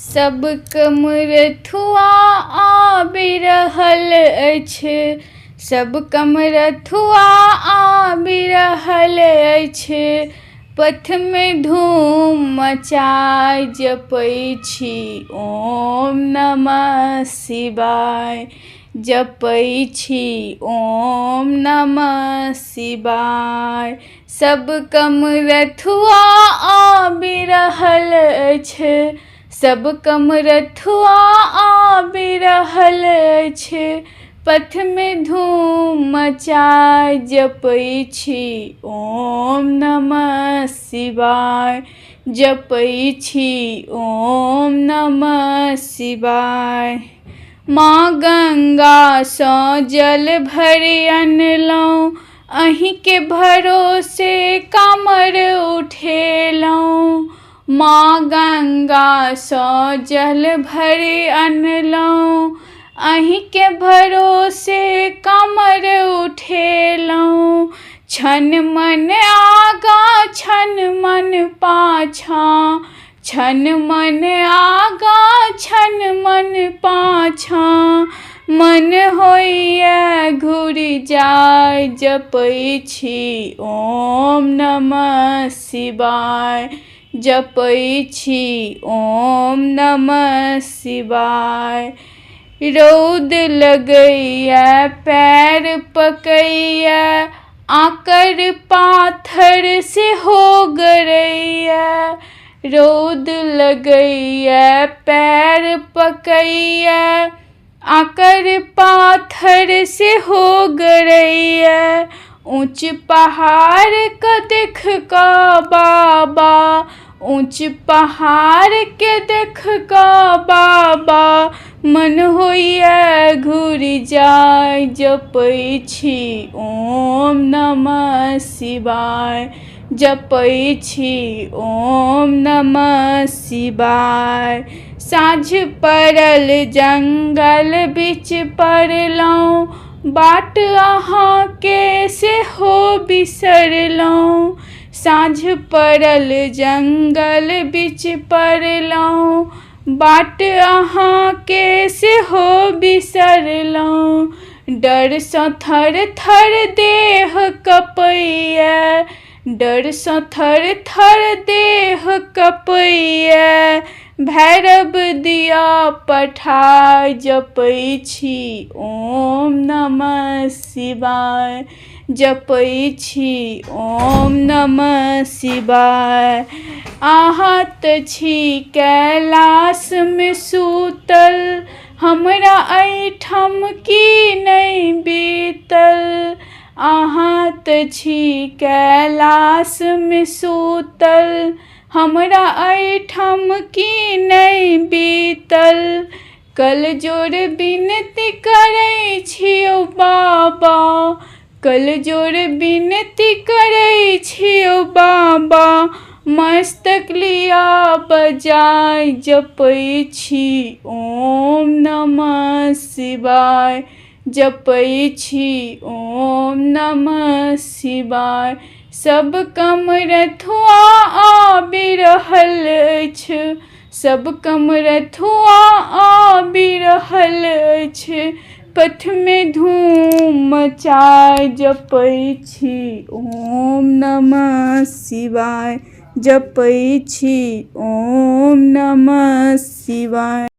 सब कमरथुआ आबि रहल अछि, सब कमरथुआ आबि रहल अछि। पथ में धूम मचाय जपै छी ओम नमः शिवाय, जपै छी ओम नमः शिवाय। सब कमरथुआ आबि रहल अछि, सब कमरथुआ आबि रहल अछि। पथ में धूम मचाय जपै छी ओम नमः शिवाय, जपै छी ओम नमः शिवाय। माँ गंगा सँ जल भरि अनलहुँ, अहीं के भरोसे कामर उठेलहुँ। माँ गंगा सँ जल भरि अनलहुँ, अहीं के भरोसे कामर उठेलहुँ। छन मन आगाँ छन मन पाछाँ, छन मन आगाँ छन मन पाछाँ। मन होइए घुरि जाय जपै छी ओम नमः शिवाय, जपै छी ओम नमः शिवाय। रौद लगैए पैर पकैए, आकर पाथर सेहो गरैए। रौद लगैए पैर पकैए, आकर पाथर सेहो गरैए। ऊँच पहाड़ क देख कऽ बाबा, ऊँच पहाड़ के देख कऽ बाबा। मन होइए घुरि जाय जपै छी ओम नमः शिवाय, जपै छी ओम नमः शिवाय। साँझ पड़ल जंगल बीच पड़लहुँ, बाट अहाँ के सेहो बिसरलहुँ। साँझ पड़ल जंगल बीच पड़लहुँ, बाट अहाँ के सेहो बिसरलहुँ। डर सँ थर थर देह कँपैए, डर सँ थर थर देह कँपैए। भैरव दिया पठाय जपै छी ओम नमः शिवाय, जपै छी ओम नमः शिवाय। आहत छी कैलाश में सूतल, हमरा एहिठाम की नहि बीतल। आहत छी कैलाश में सूतल, हमरा एहिठाम की नहि बीतल। कल जोर विनती करै छियौ बाबा, कल जोर विनती करै छियौ बाबा। मस्तक लिया बजाय जपै छी ओम नमः शिवाय, जपै छी ओम नमः शिवाय। सब कमरथुआ आबि रहल अछि, सब कमरथुआ आबि रहल अछि। पथ में धूम मचाय जपै छी ओम नमः शिवाय, जपै छी ओम नमः शिवाय।